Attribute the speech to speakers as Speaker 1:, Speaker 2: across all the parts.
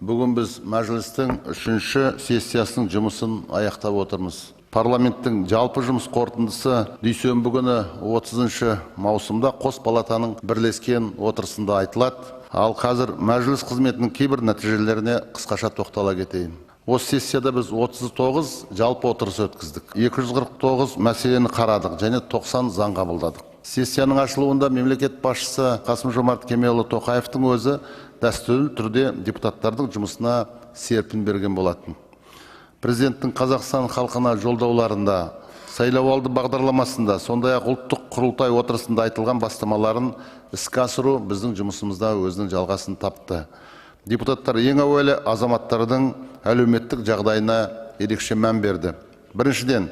Speaker 1: Бүгін біз мәжілістің 3-ші сессиясының жұмысын аяқтап отырмыз. Парламенттің жалпы жұмыс қорытындысы дүйсенбі күні 30 маусымда қос палатаның бірлескен отырысында айтылады. Ал қазір мәжіліс қызметінің кейбір нәтижелеріне қысқаша тоқтала кетейін. Осы сессияда біз 39 жалпы отырыс өткіздік. 249 мәселені қарадық және 90 заң қабылдадық. Сессияның ашылуында мемлекет басшысы Қасым-Жомарт Кемелұлы Тоқаевтың өзі дәстүрлі түрде депутаттардың жұмысына серпін берген болатын. Президенттің Қазақстан халқына жолдауларында, сайлауалды бағдарламасында, сондай-ақ ұлттық құрылтай отырысында айтылған бастамаларын іске асыру біздің жұмысымызда өзінің жалғасын тапты. Депутаттар ең әуелі азаматтардың әлеуметтік жағдайына ерекше мән берді. Біріншіден,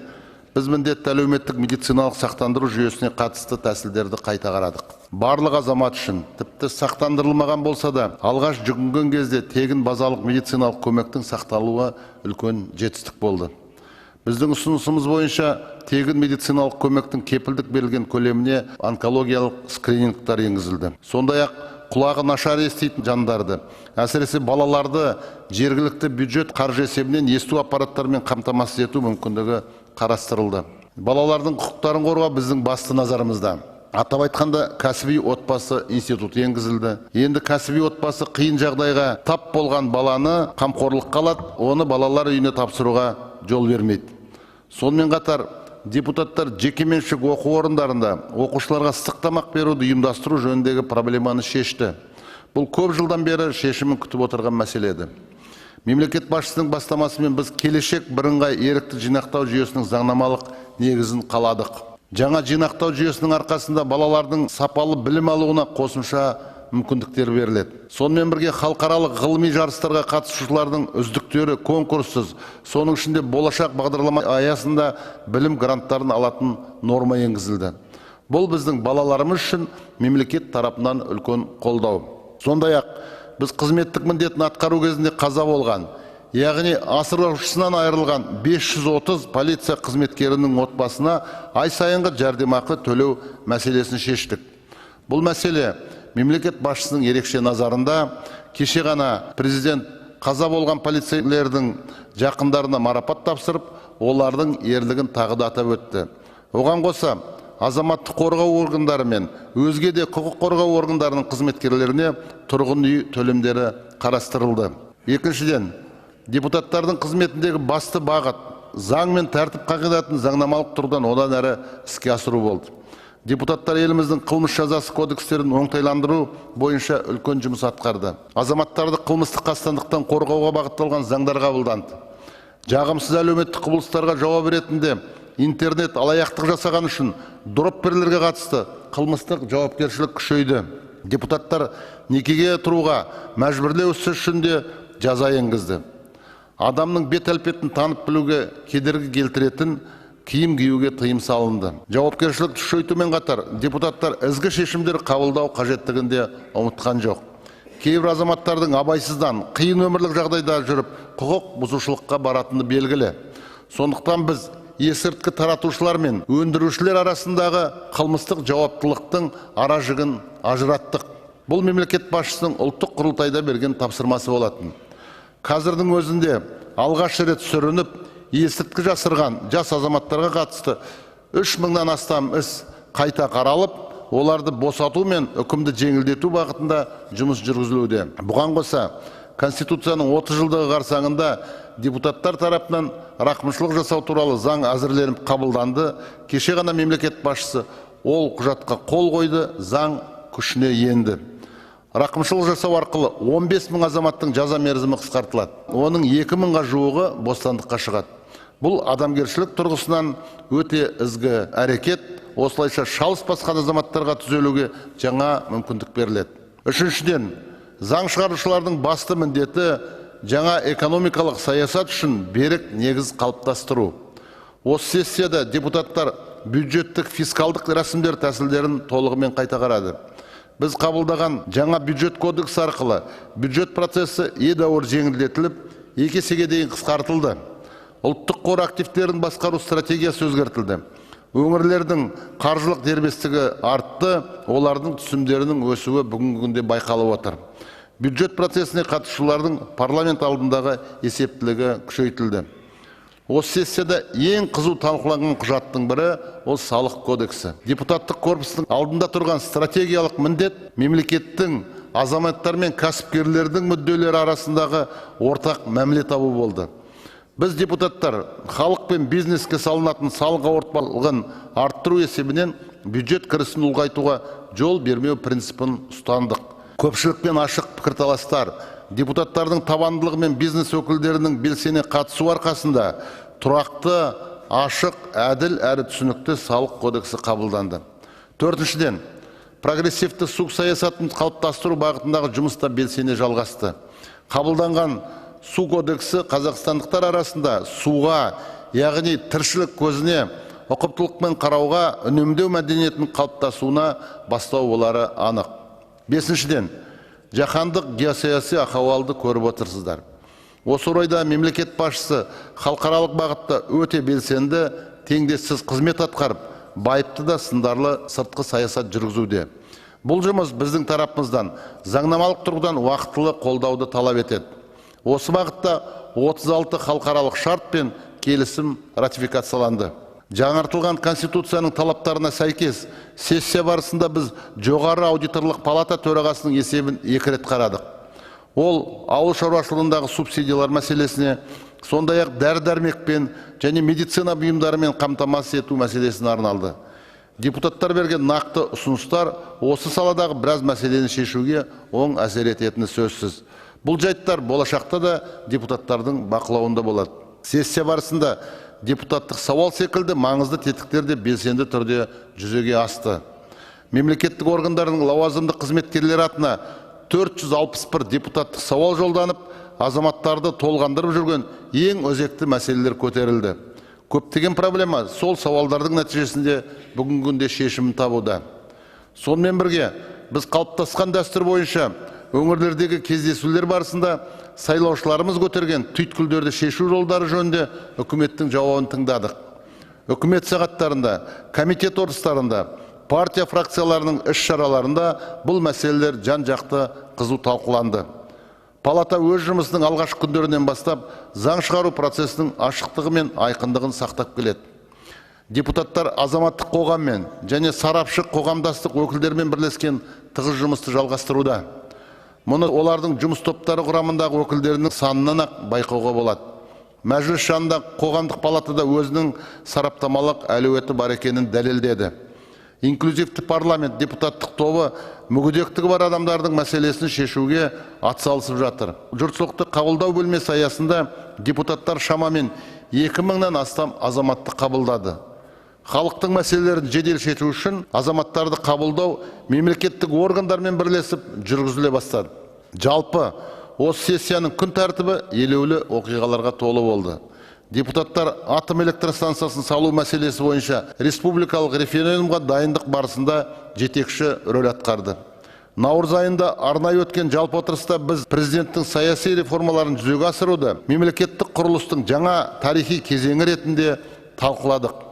Speaker 1: біз міндетті әлеуметтік медициналық сақтандыру жүйесіне қатысты тәсілдерді қайта қарадық. Барлық азамат үшін, тіпті сақтандырылмаған болса да, алғаш жүгінген кезде тегін базалық медициналық көмектің сақталуы үлкен жетістік болды. Біздің ұсынысымыз бойынша тегін медициналық көмектің кепілдік берілген көлеміне онкологиялық скринингтер енгізілді. Сондай-ақ құлағы нашар еститін жандарды, әсіресе балаларды жергілікті бюджет қаржы есебінен есту аппараттарымен қамтамасыз ету мүмкіндігі қарастырылды. Балалардың құқықтарын қорғау біздің басты назарымызда. Атап айтқанда, кәсіби отбасы институты енгізілді. Енді кәсіби отбасы қиын жағдайға тап болған баланы қамқорлыққа алады, оны балалар үйіне тапсыруға жол бермейді. Сонымен қатар, депутаттар жекеменшік оқу орындарында оқушыларға ыстық тамақ беруді ұйымдастыру жөніндегі проблеманы шешті. Бұл көп жылдан бері шешімін күтіп отырған мәселе еді. Мемлекет басшысының бастамасымен біз келешек бірыңғай ерікті жинақтау жүйесінің заңнамалық негізін қаладық. Жаңа жинақтау жүйесінің арқасында балалардың сапалы білім алуына қосымша мүмкіндіктер беріледі. Сонымен бірге халықаралық ғылыми жарыстарға қатысушылардың үздіктері конкурссыз, соның ішінде болашақ бағдарлама аясында білім гранттарын алатын норма енгізілді. Бұл біздің балаларымыз үшін мемлекет тарапынан үлкен қолдау. Сондай-ақ біз қызметтік міндетін атқару кезінде қаза болған, яғни асыраушысынан айырылған 530 полиция қызметкерінің отбасына ай сайынғы жәрдемақы төлеу мәселесін шештік. Бұл мәселе мемлекет басшысының ерекше назарында. Кеше ғана президент қаза болған полицейлердің жақындарына марапат тапсырып, олардың ерлігін тағы да атап өтті. Оған қоса азаматтық қорғау органдары мен өзге де құқық қорғау органдарының қызметкерлеріне тұрғын үй төлемдері қарастырылды. Екіншіден, депутаттардың қызметіндегі басты бағыт заң мен тәртіп қағидатын заңнамалық тұрғыдан одан әрі іске асыру болды. Депутаттар еліміздің қылмыс жазасы кодекстерін оңтайландыру бойынша үлкен жұмыс атқарды. Азаматтарды қылмыстық қастандықтан қорғауға бағытталған заңдар қабылданды. Жағымсыз әлеуметтік құбылыстарға жауап ретінде интернет алаяқтық жасаған үшін дропперлерге қатысты қылмыстық жауапкершілік күшейді. Депутаттар некеге тұруға мәжбүрлеу ісі үшін де жаза енгізді. Адамның бет әлпетін танып білуге кедергі келтіретін киім киюге тыйым салынды. Жауапкершілікті күшейтумен қатар депутаттар ізгі шешімдер қабылдау қажеттігінде ұмытқан жоқ. Кейбір азаматтардың абайсыздан қиын өмірлік жағдайда жүріп, құқық бұзушылыққа баратыны белгілі. Сондықтан біз есірткі таратушылар мен өндірушілер арасындағы қылмыстық жауаптылықтың ара жігін ажыраттық. Бұл мемлекет басшысының ұлттық құрылтайда берген тапсырмасы болатын. Қазірдің өзінде алғаш рет сүрініп, есірткі жасырған жас азаматтарға қатысты 3000-нан астам іс қайта қаралып, оларды босату мен үкімді жеңілдету бағытында жұмыс жүргізілуде. Бұған қоса, Конституцияның 30 жылдығы қарсаңында депутаттар тарапынан рақымшылық жасау туралы заң әзірленіп қабылданды. Кеше ғана мемлекет басшысы ол құжатқа қол қойды, заң күшіне енді. Рақымшылық жасау арқылы 15 000 азаматтың жаза мерзімі қысқартылады. Оның 2000-ға жуығы бостандыққа шығады. Бұл адамгершілік тұрғысынан өте ізгі әрекет, осылайша шалыс басқан азаматтарға түзелуге жаңа мүмкіндік беріледі. Үшіншіден, заң шығарушылардың басты міндеті жаңа экономикалық саясат үшін берік негіз қалыптастыру. Осы сессияда депутаттар бюджеттік фискалдық рәсімдер тәсілдерін толығымен қайта қарады. Біз қабылдаған жаңа бюджет кодексі арқылы бюджет процесі едәуір жеңілдетіліп, 2 есеге дейін қысқартылды. Ұлттық қор активтерін басқару стратегиясы өзгертілді. Өңірлердің қаржылық дербестігі артты, олардың түсімдерінің өсуі бүгінгі күнде байқалып отыр. Бюджет процесіне қатысушылардың парламент алдындағы есептілігі күшейтілді. Осы сессияда ең қызу талқыланған құжаттың бірі ол салық кодексі. Депутаттық корпустың алдында тұрған стратегиялық міндет мемлекеттің азаматтар мен кәсіпкерлердің мүдделері арасындағы ортақ мәміле табу болды. Біз депутаттар халық пен бизнеске салынатын салық ауыртпалығын арттыру есебінен бюджет кірісін ұлғайтуға жол бермеу принципін ұстандық. Көпшілікпен ашық пікірталастар, депутаттардың табандылығы мен бизнес өкілдерінің белсене қатысу арқасында тұрақты, ашық, әділ әрі түсінікті салық кодексі қабылданды. Төртіншіден, прогрессивті су саясатын қалыптастыру бағытындағы жұмыста белсене жалғасты. Қабылданған су кодексі қазақстандықтар арасында суға, яғни тіршілік көзіне ұқыптылықпен қарауға үнемдеу мәдениетінің қалыптасуына бастау болары анық. Бесіншіден, жаһандық геосаяси ахуалды көріп отырсыздар. Осы орайда мемлекет басшысы халықаралық бағытта өте белсенді, теңдессіз қызмет атқарып, байыпты да сындарлы сыртқы саясат жүргізуде. Бұл жұмыс біздің тарапымыздан заңнамалық тұрғыдан уақытылы қолдауды талап етеді. Осы бағытта 36 халықаралық шарт пен келісім ратификацияланды. Жаңартылған Конституцияның талаптарына сәйкес сессия барысында біз жоғары аудиторлық палата төрағасының есебін 2 рет қарадық. Ол ауыл шаруашылығындағы субсидиялар мәселесіне, сондай-ақ дәрі-дәрмекпен және медицина бұйымдарымен қамтамасыз ету мәселесіне арналды. Депутаттар берген нақты ұсыныстар осы саладағы біраз мәселені шешуге оң әсер ететіні сөзсіз. Бұл жайттар болашақта да депутаттардың бақылауында болады. Сессия барысында депутаттық сауал секілді маңызды тетіктерде белсенді түрде жүзеге асты. Мемлекеттік органдардың лауазымды қызметкерлер атына 461 депутаттық сауал жолданып, азаматтарды толғандырып жүрген ең өзекті мәселелер көтерілді. Көптеген проблема сол сауалдардың нәтижесінде бүгінгі күнде шешімін табуда. Сонымен бірге, біз қалыптасқан дәстүр бойынша өңірлердегі кездесулер барысында сайлаушыларымыз көтерген түйткілдерді шешу жолдары жөнінде үкіметтің жауабын тыңдадық. Үкімет сағаттарында, комитет отырыстарында, партия фракцияларының іс-шараларында бұл мәселелер жан-жақты қызу талқыланды. Палата өз жұмысының алғашқы күндерінен бастап заң шығару процесінің ашықтығы мен айқындығын сақтап келеді. Депутаттар азаматтық қоғаммен және сарапшы қоғамдастық өкілдермен бірлескен тығыз жұмысты жалғастыруда. Мұны олардың жұмыс топтары құрамындағы өкілдерінің санынан ақ байқауға болады. Мәжіліс жанындағы қоғамдық палатада өзінің сараптамалық әлеуеті бар екенін дәлелдеді. Инклюзивті парламент депутаттық тобы мүгедектігі бар адамдардың мәселесін шешуге атсалысып жатыр. Жұртшылықты қабылдау бөлмесі аясында депутаттар шамамен 2000-нан астам азаматты қабылдады. Халықтың мәселелерін жедел шешу үшін азаматтарды қабылдау мемлекеттік органдармен бірлесіп жүргізіле бастады. Жалпы, осы сессияның күн тәртібі елеулі оқиғаларға толы болды. Депутаттар атом электростанциясын салу мәселесі бойынша республикалық референдумға дайындық барысында жетекші рөл атқарды. Наурыз айында арнайы өткен жалпы отырыста біз президенттің саяси реформаларын жүзеге асыруды мемлекеттік құрылыстың жаңа тарихи кезеңі ретінде талқыладық.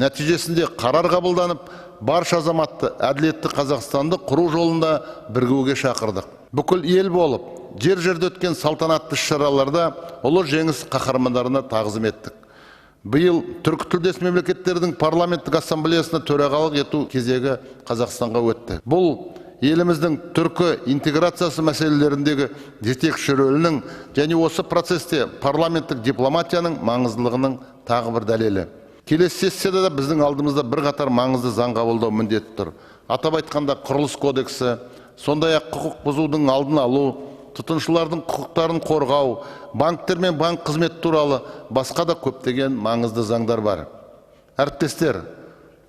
Speaker 1: Нәтижесінде қарар қабылданып, барша азаматты әділетті Қазақстанды құру жолында бірігуге шақырдық. Бүкіл ел болып, жер-жерде өткен салтанатты шараларда ұлы жеңіс қаһармандарына тағзым еттік. Биыл түркі тілдес мемлекеттердің парламенттік ассамблеясына төрағалық ету кезегі Қазақстанға өтті. Бұл еліміздің түркі интеграциясы мәселелеріндегі жетекші рөлінің және осы процесте парламенттік дипломатияның маңыздылығының тағы бір дәлелі. Келесі сессияда да біздің алдымызда бірқатар маңызды заң қабылдау міндеті тұр. Атап айтқанда құрылыс кодексі, сондай-ақ құқық бұзудың алдын алу, тұтынушылардың құқықтарын қорғау, банктер мен банк қызмет туралы басқа да көптеген маңызды заңдар бар. Әріптестер,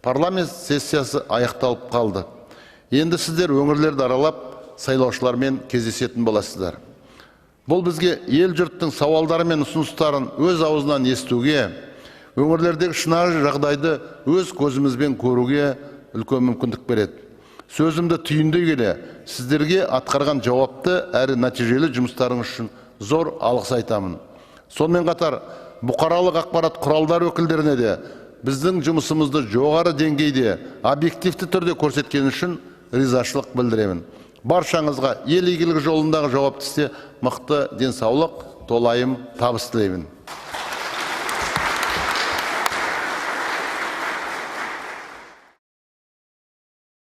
Speaker 1: парламент сессиясы аяқталып қалды. Енді сіздер өңірлерді аралап, сайлаушылармен кездесетін боласыздар. Бұл бізге ел жұрттың сауалдары мен ұсыныстарын өз аузынан естуге, өңірлердегі шынайы жағдайды өз көзімізбен көруге үлкен мүмкіндік береді. Сөзімді түйіндей келе, сіздерге атқарған жауапты әрі нәтижелі жұмыстарыңыз үшін зор алғыс айтамын. Сонымен қатар, бұқаралық ақпарат құралдар өкілдеріне де біздің жұмысымызды жоғары деңгейде, объективті түрде көрсеткен үшін ризашылық білдіремін. Баршаңызға ел игілігі жолындағы жауапты істе мықты денсаулық, толайым табыс тілеймін.